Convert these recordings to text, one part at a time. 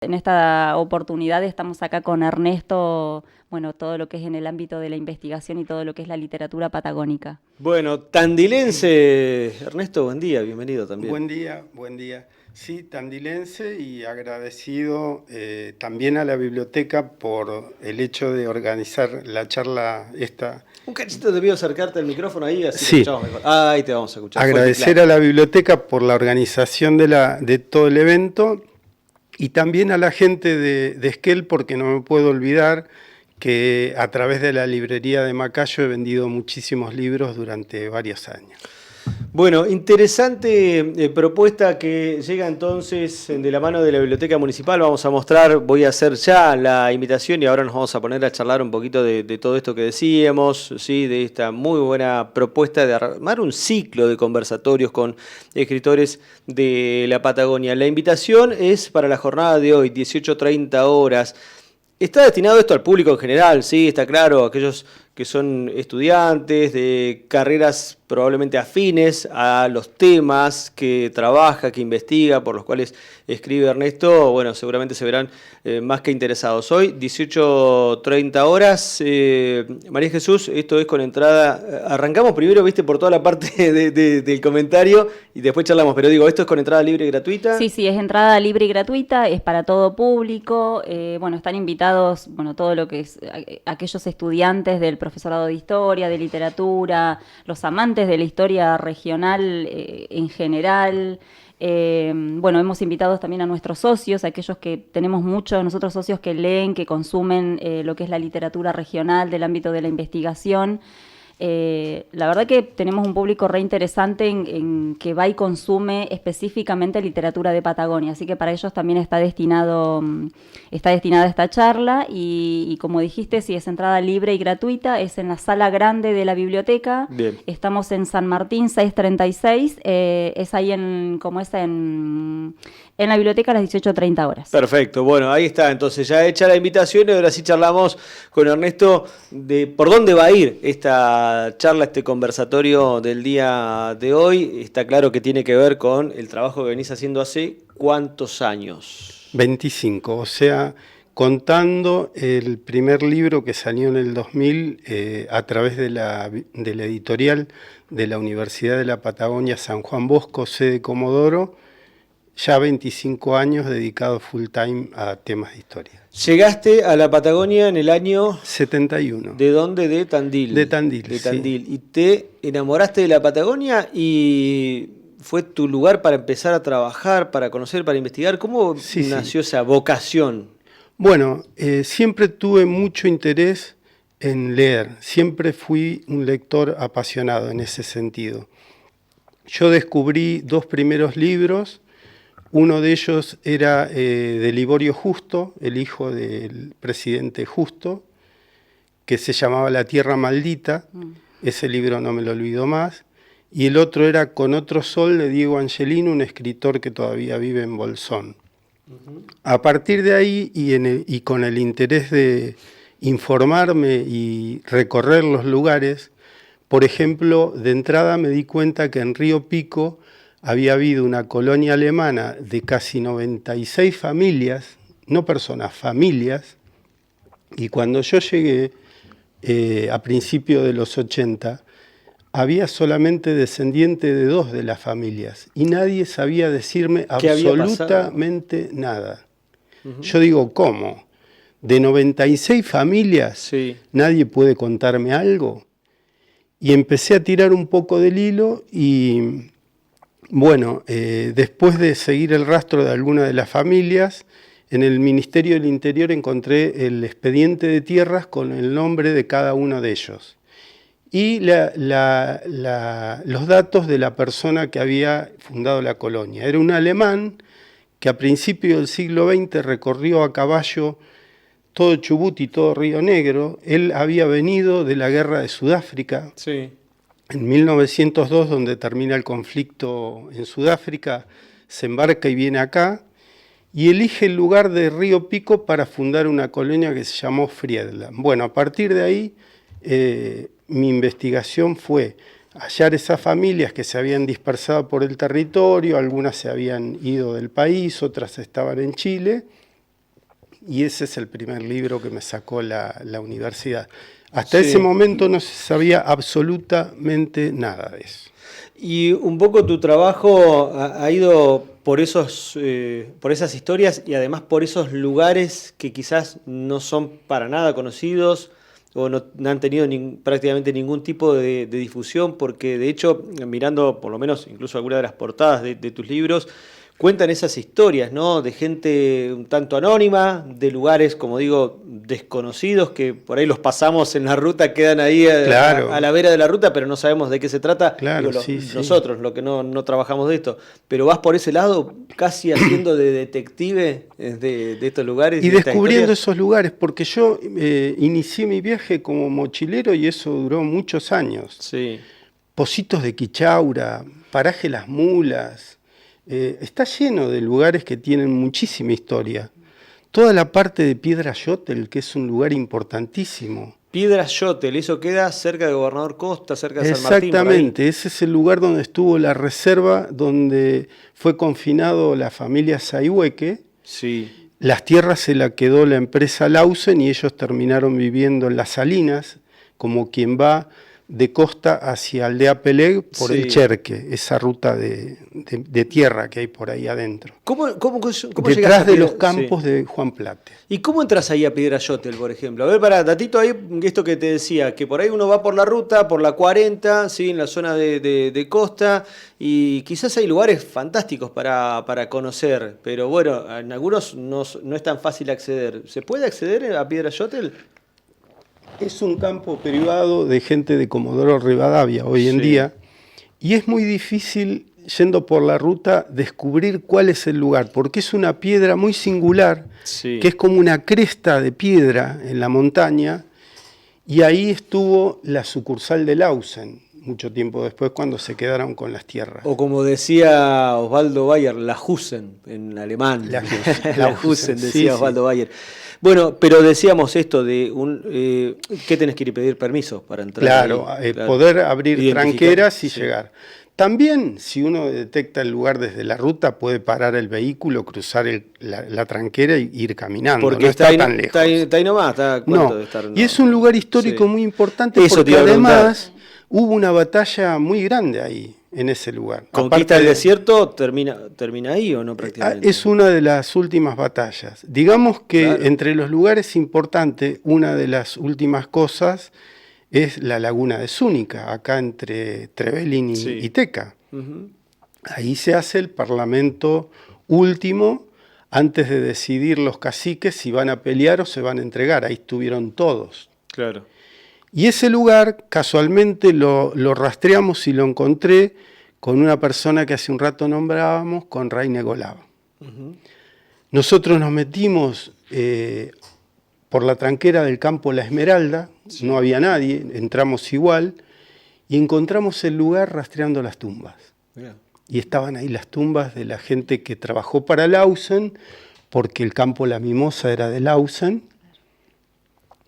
En esta oportunidad estamos acá con Ernesto, bueno, todo lo que es en el ámbito de la investigación y todo lo que es la literatura patagónica. Bueno, tandilense, Ernesto, buen día, bienvenido también. Buen día, buen día. Sí, tandilense y agradecido también a la biblioteca por el hecho de organizar la charla esta. Un cachito te pido acercarte al micrófono ahí, así te Sí, escuchamos mejor. Ahí te vamos a escuchar. agradecer a la biblioteca por la organización de todo el evento y también a la gente de Esquel, porque no me puedo olvidar que a través de la librería de Macayo he vendido muchísimos libros durante varios años. Bueno, interesante propuesta que llega entonces de la mano de la Biblioteca Municipal. Vamos a mostrar, voy a hacer ya la invitación y ahora nos vamos a poner a charlar un poquito de todo esto que decíamos, ¿sí? De esta muy buena propuesta de armar un ciclo de conversatorios con escritores de la Patagonia. La invitación es para la jornada de hoy, 18:30 horas. Está destinado esto al público en general, sí, está claro, aquellos que son estudiantes de carreras probablemente afines a los temas que trabaja, que investiga, por los cuales escribe Ernesto, bueno, seguramente se verán más que interesados. Hoy, 18:30 horas, María Jesús, esto es con entrada, arrancamos primero, viste, por toda la parte del comentario y después charlamos, pero digo, ¿esto es con entrada libre y gratuita? Sí, sí, es entrada libre y gratuita, es para todo público, bueno, están invitados, bueno, todo lo que es aquellos estudiantes del profesorado de historia, de literatura, los amantes de la historia regional en general. Bueno, hemos invitado también a nuestros socios, a aquellos que tenemos muchos, nosotros socios que leen, que consumen lo que es la literatura regional del ámbito de la investigación. La verdad que tenemos un público re interesante en que va y consume específicamente literatura de Patagonia, así que para ellos también está destinada esta charla y como dijiste, si es entrada libre y gratuita, es en la sala grande de la biblioteca. Bien. Estamos en San Martín 636, es ahí en la biblioteca a las 18:30 horas. Perfecto, bueno, ahí está, entonces ya hecha la invitación y ahora sí charlamos con Ernesto de por dónde va a ir esta charla, este conversatorio del día de hoy. Está claro que tiene que ver con el trabajo que venís haciendo hace ¿cuántos años? 25, o sea, contando el primer libro que salió en el 2000 a través de la editorial de la Universidad de la Patagonia San Juan Bosco, sede Comodoro, ya 25 años dedicado full time a temas de historia. Llegaste a la Patagonia en el año 71. ¿De dónde? De Tandil. De Tandil, De sí. Tandil. Y te enamoraste de la Patagonia y fue tu lugar para empezar a trabajar, para conocer, para investigar. ¿Cómo nació esa vocación? Bueno, siempre tuve mucho interés en leer. Siempre fui un lector apasionado en ese sentido. Yo descubrí dos primeros libros. Uno de ellos era de Liborio Justo, el hijo del presidente Justo, que se llamaba La Tierra Maldita. Ese libro no me lo olvido más. Y el otro era Con otro sol, de Diego Angelino, un escritor que todavía vive en Bolsón. A partir de ahí y con el interés de informarme y recorrer los lugares, por ejemplo, de entrada me di cuenta que en Río Pico había habido una colonia alemana de casi 96 familias, no personas, familias, y cuando yo llegué a principios de los 80, había solamente descendiente de 2 de las familias y nadie sabía decirme absolutamente nada. Yo digo, ¿cómo? ¿De 96 familias Sí. nadie puede contarme algo? Y empecé a tirar un poco del hilo y, bueno, después de seguir el rastro de alguna de las familias, en el Ministerio del Interior encontré el expediente de tierras con el nombre de cada uno de ellos y los datos de la persona que había fundado la colonia. Era un alemán que a principios del siglo XX recorrió a caballo todo Chubut y todo Río Negro. Él había venido de la guerra de Sudáfrica. Sí. En 1902, donde termina el conflicto en Sudáfrica, se embarca y viene acá y elige el lugar de Río Pico para fundar una colonia que se llamó Friedland. Bueno, a partir de ahí mi investigación fue hallar esas familias que se habían dispersado por el territorio, algunas se habían ido del país, otras estaban en Chile, y ese es el primer libro que me sacó la universidad. Hasta ese momento no se sabía absolutamente nada de eso. Y un poco tu trabajo ha ido por por esas historias y además por esos lugares que quizás no son para nada conocidos o no han tenido prácticamente ningún tipo de difusión, porque de hecho, mirando por lo menos incluso algunas de las portadas de tus libros, cuentan esas historias, ¿no? De gente un tanto anónima, de lugares, como digo, desconocidos, que por ahí los pasamos en la ruta, quedan ahí Claro. a la vera de la ruta, pero no sabemos de qué se trata. Claro, Digo, sí. nosotros, lo que no trabajamos de esto. Pero vas por ese lado, casi haciendo de detective de estos lugares. Y de estas descubriendo historias. esos lugares, porque yo inicié mi viaje como mochilero y eso duró muchos años. Sí. Pocitos de Quichaura, Paraje Las Mulas, está lleno de lugares que tienen muchísima historia. Toda la parte de Piedra Yotel, que es un lugar importantísimo. Piedra Yotel, eso queda cerca de Gobernador Costa, cerca de San Martín. Exactamente, ese es el lugar donde estuvo la reserva, donde fue confinado la familia Saihueque. Sí. Las tierras se la quedó la empresa Lausen y ellos terminaron viviendo en Las Salinas, como quien va de Costa hacia Aldea Peleg por el Cherque, esa ruta de tierra que hay por ahí adentro. ¿Cómo Detrás llegas de los campos de Juan Plate. ¿Y cómo entras ahí a Piedra Yotel, por ejemplo? A ver, para datito ahí, esto que te decía, que por ahí uno va por la ruta, por la 40, ¿sí? En la zona de Costa, y quizás hay lugares fantásticos para conocer, pero bueno, en algunos no es tan fácil acceder. ¿Se puede acceder a Piedra Yotel? Es un campo privado de gente de Comodoro Rivadavia hoy en día, y es muy difícil, yendo por la ruta, descubrir cuál es el lugar, porque es una piedra muy singular, que es como una cresta de piedra en la montaña, y ahí estuvo la sucursal de Lausen, mucho tiempo después, cuando se quedaron con las tierras. O como decía Osvaldo Bayer, la Husen en alemán. La Husen, decía Osvaldo Bayer. Bueno, pero decíamos esto de ¿qué tenés que ir a pedir permiso para entrar? Claro, poder abrir tranqueras y sí. llegar. También, si uno detecta el lugar desde la ruta, puede parar el vehículo, cruzar la tranquera y ir caminando. Porque no está tan lejos. Está ahí nomás, No, de estar, y es un lugar histórico muy importante porque además hubo una batalla muy grande ahí, en ese lugar. ¿Conquista del desierto termina ahí o no prácticamente? Es una de las últimas batallas. Digamos que entre los lugares importantes, una de las últimas cosas es la laguna de Zúñiga, acá entre Trevelin y Teca. Ahí se hace el parlamento último antes de decidir los caciques si van a pelear o se van a entregar. Ahí estuvieron todos. Claro. Y ese lugar, casualmente, lo rastreamos y lo encontré con una persona que hace un rato nombrábamos, con Raine Golab. Nosotros nos metimos por la tranquera del campo La Esmeralda, no había nadie, entramos igual, y encontramos el lugar rastreando las tumbas. Y estaban ahí las tumbas de la gente que trabajó para Lausen, porque el campo La Mimosa era de Lausen,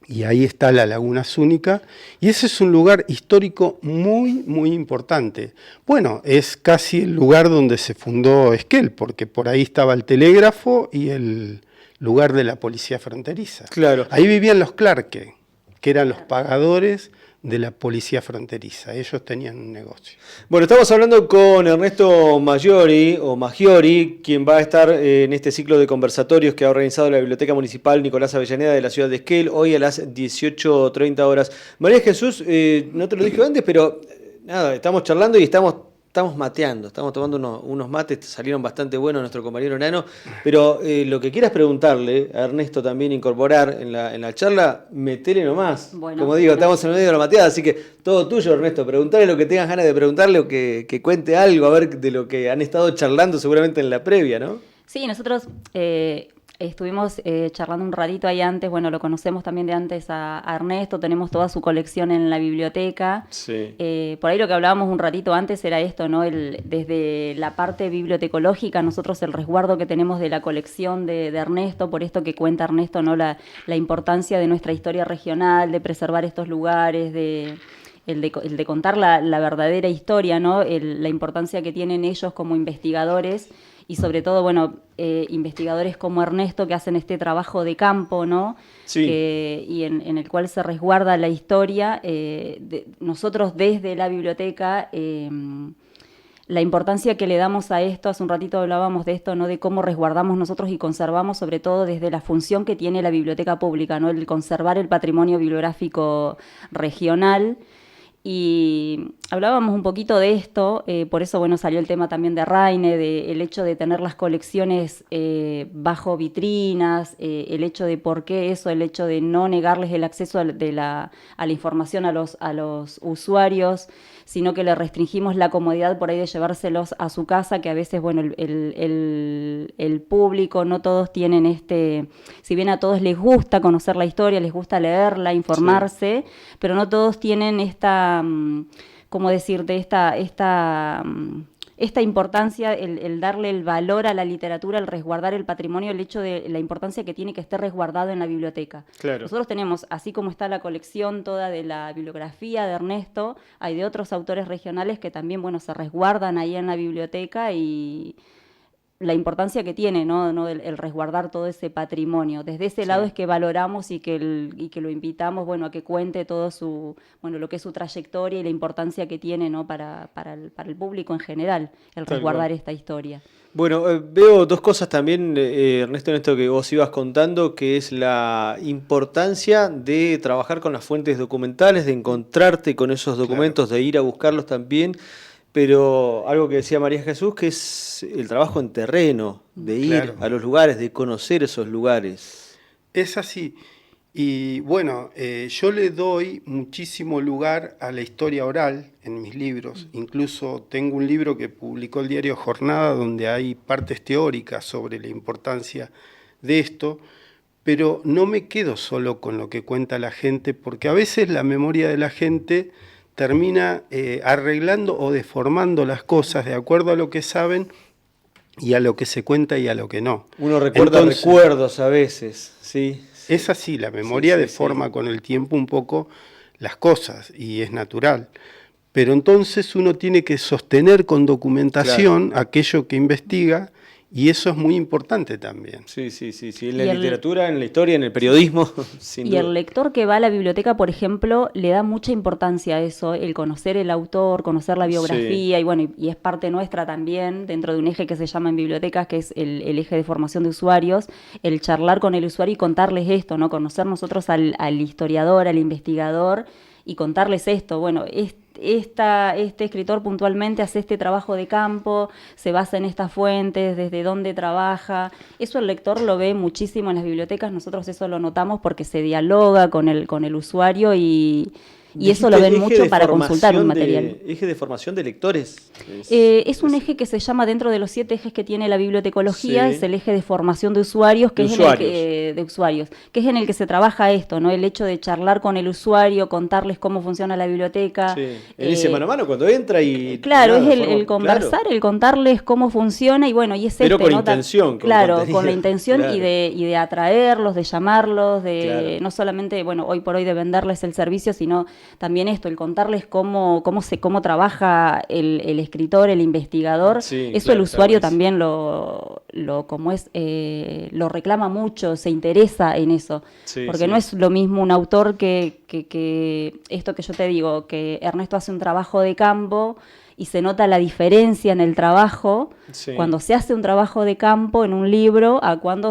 y ahí está la Laguna Zúñiga, y ese es un lugar histórico muy, muy importante. Bueno, es casi el lugar donde se fundó Esquel, porque por ahí estaba el telégrafo y el lugar de la policía fronteriza. Claro. Ahí vivían los Clarke, que eran los pagadores de la policía fronteriza. Ellos tenían un negocio. Bueno, estamos hablando con Ernesto Maggiori, quien va a estar en este ciclo de conversatorios que ha organizado la Biblioteca Municipal Nicolás Avellaneda de la ciudad de Esquel, hoy a las 18:30 horas. María Jesús, no te lo dije antes, pero nada, estamos charlando y estamos mateando, estamos tomando unos mates, salieron bastante buenos nuestro compañero Nano, pero lo que quieras preguntarle a Ernesto también, incorporar en la charla, metele nomás. Bueno, como digo, estamos en el medio de la mateada, así que todo tuyo, Ernesto, preguntarle lo que tengas ganas de preguntarle o que cuente algo, a ver de lo que han estado charlando seguramente en la previa, ¿no? Sí, nosotros estuvimos charlando un ratito ahí antes, bueno, lo conocemos también de antes a Ernesto, tenemos toda su colección en la biblioteca. Sí. Por ahí lo que hablábamos un ratito antes era esto, ¿no? Desde la parte bibliotecológica, nosotros el resguardo que tenemos de la colección de Ernesto, por esto que cuenta Ernesto, ¿no? La importancia de nuestra historia regional, de preservar estos lugares, el de contar la verdadera historia, ¿no? La importancia que tienen ellos como investigadores y sobre todo, bueno, investigadores como Ernesto que hacen este trabajo de campo, ¿no? Sí. Y en el cual se resguarda la historia. Nosotros desde la biblioteca, la importancia que le damos a esto, hace un ratito hablábamos de esto, ¿no? De cómo resguardamos nosotros y conservamos, sobre todo desde la función que tiene la biblioteca pública, ¿no? El conservar el patrimonio bibliográfico regional. Y hablábamos un poquito de esto, por eso bueno, salió el tema también de Raine, el hecho de tener las colecciones bajo vitrinas, el hecho de por qué eso, el hecho de no negarles el acceso a la información a los usuarios, sino que le restringimos la comodidad por ahí de llevárselos a su casa, que a veces, bueno, el público, no todos tienen si bien a todos les gusta conocer la historia, les gusta leerla, informarse, sí, pero no todos tienen ¿cómo decirte? Esta importancia, el darle el valor a la literatura, el resguardar el patrimonio, el hecho de la importancia que tiene que esté resguardado en la biblioteca. Claro. Nosotros tenemos, así como está la colección toda de la bibliografía de Ernesto, hay de otros autores regionales que también, bueno, se resguardan ahí en la biblioteca y la importancia que tiene, ¿no? El resguardar todo ese patrimonio. Desde ese lado es que valoramos y que lo invitamos, bueno, a que cuente todo lo que es su trayectoria y la importancia que tiene, ¿no? para el público en general, el resguardar esta historia. Bueno, veo dos cosas también, Ernesto, en esto que vos ibas contando, que es la importancia de trabajar con las fuentes documentales, de encontrarte con esos documentos, de ir a buscarlos también. Pero algo que decía María Jesús, que es el trabajo en terreno, de ir a los lugares, de conocer esos lugares. Es así. Y bueno, yo le doy muchísimo lugar a la historia oral en mis libros. Incluso tengo un libro que publicó el diario Jornada, donde hay partes teóricas sobre la importancia de esto, pero no me quedo solo con lo que cuenta la gente, porque a veces la memoria de la gente termina arreglando o deformando las cosas de acuerdo a lo que saben y a lo que se cuenta y a lo que no. Uno recuerda recuerdos a veces, sí. Es así, la memoria deforma con el tiempo un poco las cosas y es natural. Pero entonces uno tiene que sostener con documentación aquello que investiga. Y eso es muy importante también. Sí. En la literatura, en la historia, en el periodismo, sin duda. Y el lector que va a la biblioteca, por ejemplo, le da mucha importancia a eso, el conocer el autor, conocer la biografía, y bueno, y es parte nuestra también, dentro de un eje que se llama en bibliotecas, que es el eje de formación de usuarios, el charlar con el usuario y contarles esto, ¿no? Conocer nosotros al historiador, al investigador, y contarles esto. Bueno, este escritor puntualmente hace este trabajo de campo, se basa en estas fuentes, desde dónde trabaja. Eso el lector lo ve muchísimo en las bibliotecas, nosotros eso lo notamos porque se dialoga con el usuario y eso lo ven mucho para consultar un material. ¿Eje de formación de lectores? Es un eje que se llama, dentro de los 7 ejes que tiene la bibliotecología, es el eje de formación de usuarios, que es en el que se trabaja esto, ¿no? El hecho de charlar con el usuario, contarles cómo funciona la biblioteca. Sí. Él dice mano a mano cuando entra y... Claro, es el conversar, el contarles cómo funciona y bueno, y es pero con intención. Con la intención y de atraerlos, de llamarlos, no solamente, bueno, hoy por hoy de venderles el servicio, sino también esto, el contarles cómo trabaja el escritor, el investigador, eso el usuario también lo reclama mucho, se interesa en eso, porque no es lo mismo un autor que esto que yo te digo, que Ernesto hace un trabajo de campo y se nota la diferencia en el trabajo, cuando se hace un trabajo de campo en un libro a cuando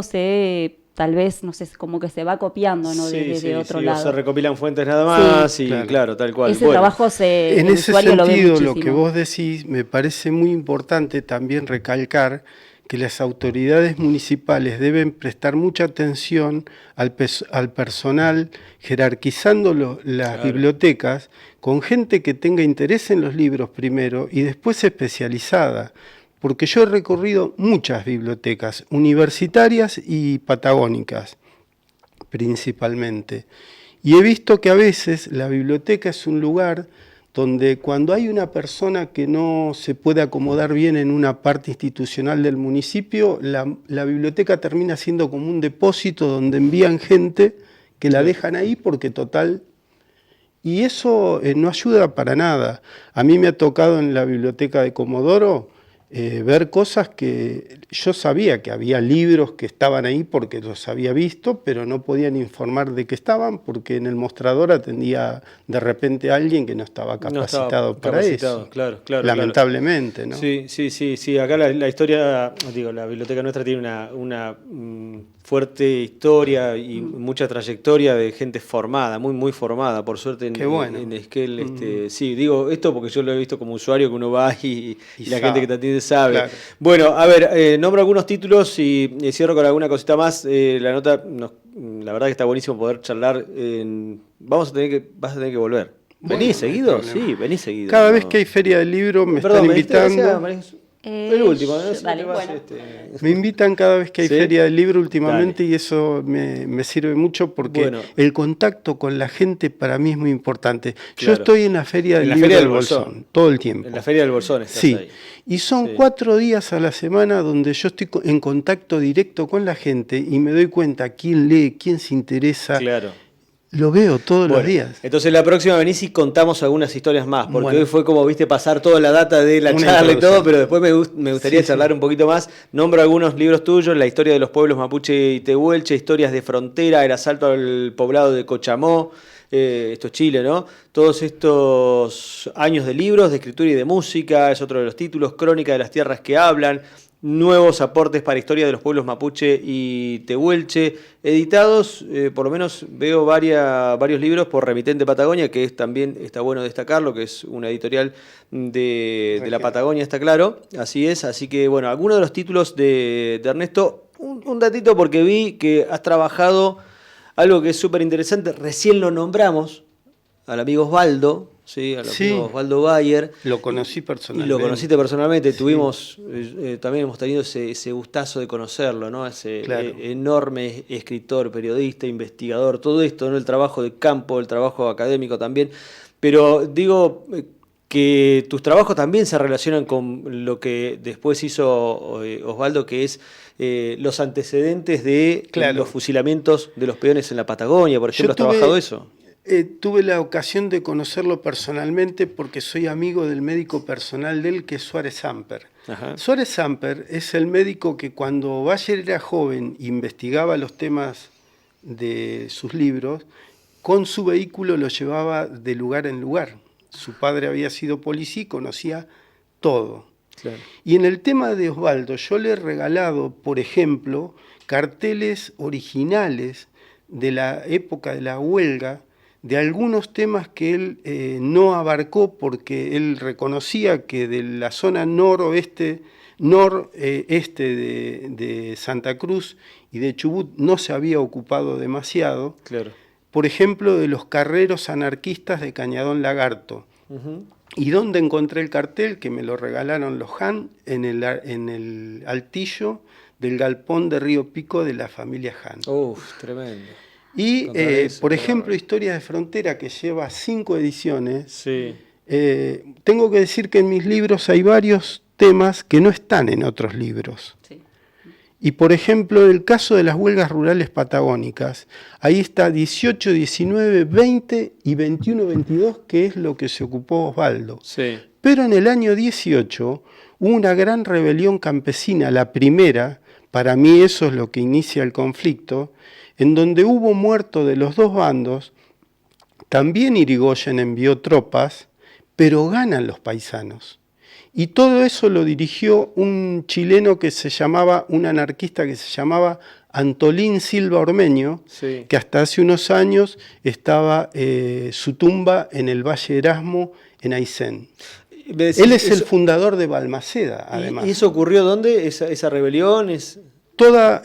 tal vez, no sé, como que se va copiando, ¿no? Desde otro lado. O se recopilan fuentes nada más claro, tal cual. Ese trabajo en ese sentido, lo que vos decís, me parece muy importante también recalcar que las autoridades municipales deben prestar mucha atención al personal, jerarquizando las bibliotecas con gente que tenga interés en los libros primero y después especializada. Porque yo he recorrido muchas bibliotecas, universitarias y patagónicas, principalmente. Y he visto que a veces la biblioteca es un lugar donde cuando hay una persona que no se puede acomodar bien en una parte institucional del municipio, la biblioteca termina siendo como un depósito donde envían gente que la dejan ahí porque total... Y eso no ayuda para nada. A mí me ha tocado en la biblioteca de Comodoro ver cosas que yo sabía que había libros que estaban ahí porque los había visto, pero no podían informar de que estaban porque en el mostrador atendía de repente a alguien que no estaba capacitado para eso. Claro, lamentablemente, ¿no? Sí. Acá la historia, digo, la biblioteca nuestra tiene una fuerte historia y mucha trayectoria de gente formada, muy formada, por suerte en Esquel. Sí, digo esto porque yo lo he visto como usuario, que uno va y la gente que te atiende sabe. Claro. Bueno, a ver, nombro algunos títulos y cierro con alguna cosita más. La nota, la verdad que está buenísimo poder charlar. Vas a tener que volver. ¿Venís seguido? Sí, venís seguido. Cada vez que hay feria del libro me están invitando. El último, ¿no? Dale, bueno. Me invitan cada vez que hay feria del libro últimamente. Dale. Y eso me sirve mucho porque el contacto con la gente para mí es muy importante. Claro. Yo estoy en la feria del libro del Bolsón todo el tiempo. En la feria del Bolsón estás ahí. Y son 4 días a la semana donde yo estoy en contacto directo con la gente y me doy cuenta quién lee, quién se interesa. Claro. Lo veo todos los días. Entonces la próxima venís y contamos algunas historias más, porque hoy fue como viste pasar toda la data de la charla y todo, pero después me gustaría charlar un poquito más. Nombro algunos libros tuyos: La historia de los pueblos mapuche y tehuelche, Historias de frontera, El asalto al poblado de Cochamó, esto es Chile, ¿no? Todos estos años de libros, de escritura y de música, es otro de los títulos. Crónica de las tierras que hablan, Nuevos aportes para historia de los pueblos mapuche y tehuelche, editados, por lo menos veo varios libros por Remitente Patagonia, que también está bueno destacarlo, que es una editorial de la Patagonia, está claro, así es. Así que bueno, algunos de los títulos de Ernesto, un datito porque vi que has trabajado algo que es súper interesante, recién lo nombramos, al amigo Osvaldo. Sí, al amigo Osvaldo Bayer. Lo conocí personalmente. Y lo conociste personalmente. Tuvimos, también hemos tenido ese gustazo de conocerlo, ¿no? Ese enorme escritor, periodista, investigador, todo esto, ¿no? El trabajo de campo, el trabajo académico también. Pero digo que tus trabajos también se relacionan con lo que después hizo Osvaldo, que es los antecedentes de los fusilamientos de los peones en la Patagonia, por ejemplo. ¿Has trabajado eso? Tuve la ocasión de conocerlo personalmente porque soy amigo del médico personal de él, que es Suárez Samper. Ajá. Suárez Samper es el médico que cuando Bayer era joven investigaba los temas de sus libros, con su vehículo lo llevaba de lugar en lugar. Su padre había sido policía y conocía todo. Claro. Y en el tema de Osvaldo, yo le he regalado, por ejemplo, carteles originales de la época de la huelga, de algunos temas que él no abarcó porque él reconocía que de la zona noreste de Santa Cruz y de Chubut no se había ocupado demasiado. Claro. Por ejemplo, de los carreros anarquistas de Cañadón Lagarto. Uh-huh. ¿Y dónde encontré el cartel? Que me lo regalaron los Han en el altillo del galpón de Río Pico de la familia Han. Uf, tremendo. Y, por ejemplo, Historias de Frontera, que lleva 5 ediciones. Sí. Tengo que decir que en mis libros hay varios temas que no están en otros libros. Sí. Y, por ejemplo, el caso de las huelgas rurales patagónicas, ahí está 18, 19, 20 y 21, 22, que es lo que se ocupó Osvaldo. Sí. Pero en el año 18 hubo una gran rebelión campesina, la primera, para mí eso es lo que inicia el conflicto, en donde hubo muertos de los dos bandos. También Irigoyen envió tropas, pero ganan los paisanos. Y todo eso lo dirigió un chileno un anarquista que se llamaba Antolín Silva Ormeño, sí, que hasta hace unos años estaba su tumba en el Valle Erasmo, en Aysén. Él es el fundador de Balmaceda, además. ¿Y eso ocurrió dónde? ¿Esa rebelión? Toda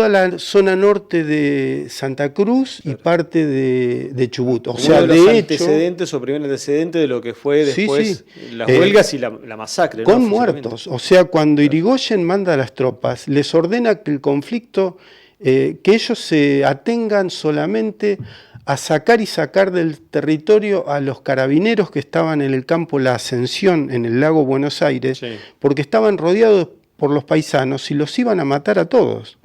la zona norte de Santa Cruz, claro, y parte de Chubut. O sea, de antecedentes o primer antecedente de lo que fue después las huelgas y la masacre. Con muertos. O sea, cuando Irigoyen manda a las tropas, les ordena que el conflicto, que ellos se atengan solamente a sacar del territorio a los carabineros que estaban en el campo La Ascensión, en el lago Buenos Aires, sí, porque estaban rodeados por los paisanos y los iban a matar a todos.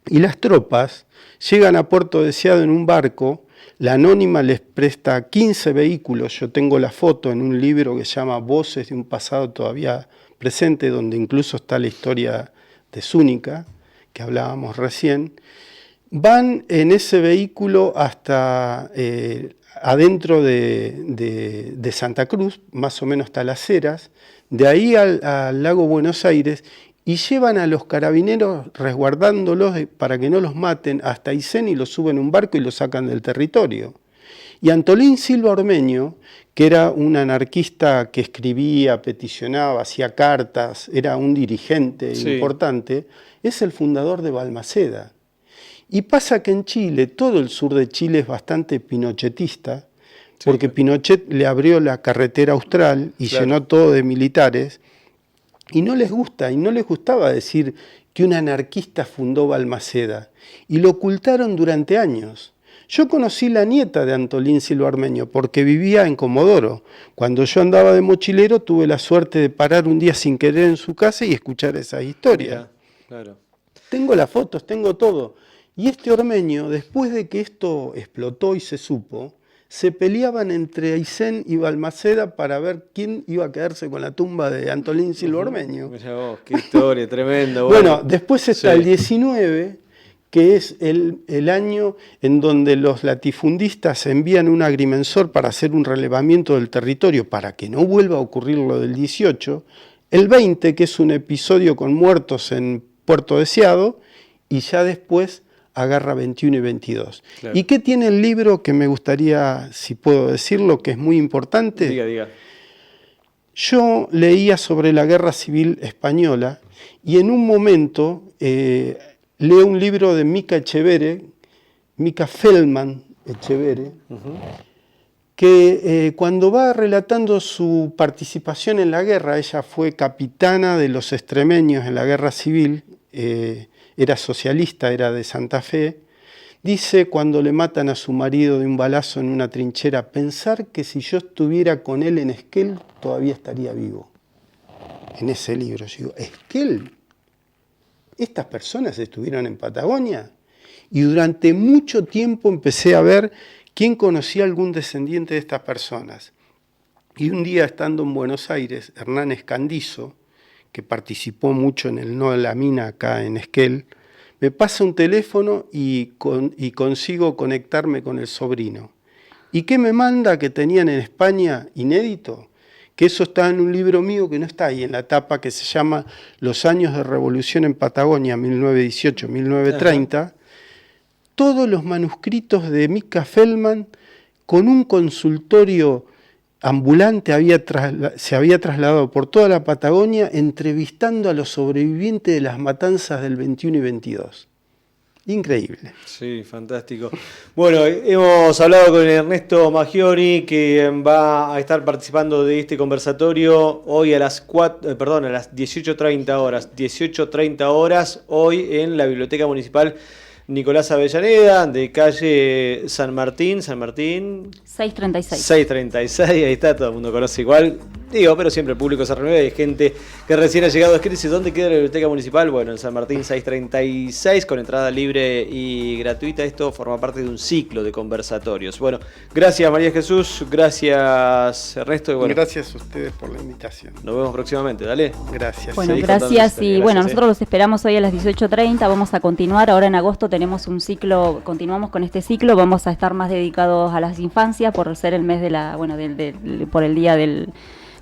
Y las tropas llegan a Puerto Deseado en un barco, la Anónima les presta 15 vehículos, yo tengo la foto en un libro que se llama Voces de un pasado todavía presente, donde incluso está la historia de Zúñiga, que hablábamos recién, van en ese vehículo hasta adentro de Santa Cruz, más o menos hasta Las Heras, de ahí al lago Buenos Aires, y llevan a los carabineros resguardándolos para que no los maten hasta Aysén y los suben a un barco y los sacan del territorio. Y Antolín Silva Ormeño, que era un anarquista que escribía, peticionaba, hacía cartas, era un dirigente importante, es el fundador de Balmaceda. Y pasa que en Chile, todo el sur de Chile es bastante pinochetista, porque Pinochet le abrió la carretera austral y llenó todo de militares, y no les gusta, y no les gustaba decir que un anarquista fundó Balmaceda, y lo ocultaron durante años. Yo conocí la nieta de Antolín Silva Ormeño porque vivía en Comodoro. Cuando yo andaba de mochilero tuve la suerte de parar un día sin querer en su casa y escuchar esas historias. Claro. Tengo las fotos, tengo todo. Y este Ormeño, después de que esto explotó y se supo, se peleaban entre Aysén y Balmaceda para ver quién iba a quedarse con la tumba de Antolín Silva Ormeño. Mirá vos, qué historia, tremendo. Bueno, después está el 19, que es el año en donde los latifundistas envían un agrimensor para hacer un relevamiento del territorio para que no vuelva a ocurrir lo del 18, el 20, que es un episodio con muertos en Puerto Deseado, y ya después agarra 21 y 22. Claro. ¿Y qué tiene el libro que me gustaría, si puedo decirlo, que es muy importante? Diga. Yo leía sobre la Guerra Civil Española y en un momento leo un libro de Mica Feldman Echevere, que cuando va relatando su participación en la guerra, ella fue capitana de los extremeños en la Guerra Civil, era socialista, era de Santa Fe, dice cuando le matan a su marido de un balazo en una trinchera, pensar que si yo estuviera con él en Esquel, todavía estaría vivo. En ese libro, yo digo, ¿Esquel? ¿Estas personas estuvieron en Patagonia? Y durante mucho tiempo empecé a ver quién conocía algún descendiente de estas personas. Y un día, estando en Buenos Aires, Hernán Escandizo, que participó mucho en el No de la Mina acá en Esquel, me pasa un teléfono y consigo conectarme con el sobrino. ¿Y qué me manda que tenían en España inédito? Que eso está en un libro mío que no está ahí en la tapa, que se llama Los años de revolución en Patagonia, 1918-1930, todos los manuscritos de Mica Feldman con un consultorio ambulante se había trasladado por toda la Patagonia entrevistando a los sobrevivientes de las matanzas del 21 y 22. Increíble. Sí, fantástico. Bueno, hemos hablado con Ernesto Maggiori, que va a estar participando de este conversatorio hoy a las 18:30 horas. 18:30 horas hoy en la Biblioteca Municipal Nicolás Avellaneda, de calle San Martín. 636. 636, ahí está, todo el mundo conoce igual. Digo, pero siempre el público se renueva, hay gente que recién ha llegado a escribirse. ¿Dónde queda la Biblioteca Municipal? Bueno, en San Martín 636, con entrada libre y gratuita. Esto forma parte de un ciclo de conversatorios. Bueno, gracias María Jesús, gracias Ernesto. Y bueno, gracias a ustedes por la invitación. Nos vemos próximamente, dale. Gracias. Bueno, gracias. Y bueno, nosotros los esperamos hoy a las 18:30, vamos a continuar. Ahora en agosto tenemos un ciclo, continuamos con este ciclo, vamos a estar más dedicados a las infancias por ser el mes de la, por el día del,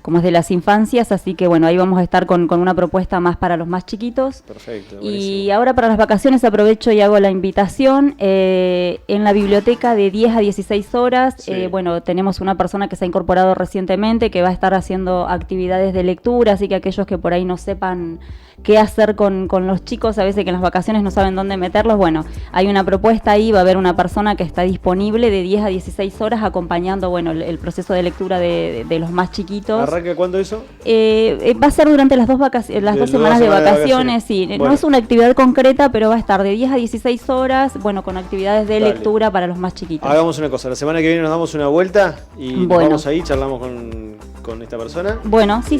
como es de las infancias, así que bueno, ahí vamos a estar con una propuesta más para los más chiquitos. Perfecto. Y ahora para las vacaciones aprovecho y hago la invitación, en la biblioteca de 10 a 16 horas, sí. Bueno, tenemos una persona que se ha incorporado recientemente que va a estar haciendo actividades de lectura, así que aquellos que por ahí no sepan qué hacer con los chicos, a veces que en las vacaciones no saben dónde meterlos, bueno, hay una propuesta ahí, va a haber una persona que está disponible de 10 a 16 horas acompañando, bueno, el proceso de lectura de los más chiquitos. ¿Arranca cuándo eso? Va a ser durante las dos semanas de vacaciones, sí. Bueno. No es una actividad concreta, pero va a estar de 10 a 16 horas, bueno, con actividades de lectura para los más chiquitos. Hagamos una cosa, la semana que viene nos damos una vuelta y nos vamos ahí, charlamos con esta persona. Bueno, sí.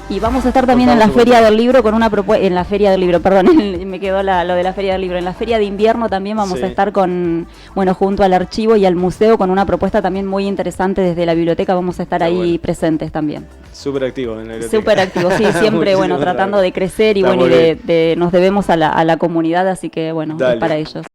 Y vamos a estar también en la Feria del Libro con una propuesta, en la Feria del Libro, perdón, me quedó lo de la Feria del Libro. En la Feria de Invierno también vamos a estar junto al archivo y al museo con una propuesta también muy interesante desde la biblioteca, vamos a estar ahí presentes también. Súper activo en la biblioteca. Súper activo, sí, siempre, bueno, tratando de crecer y Está bueno, muy bien. nos debemos a la comunidad, así que bueno, Dale. es para ellos.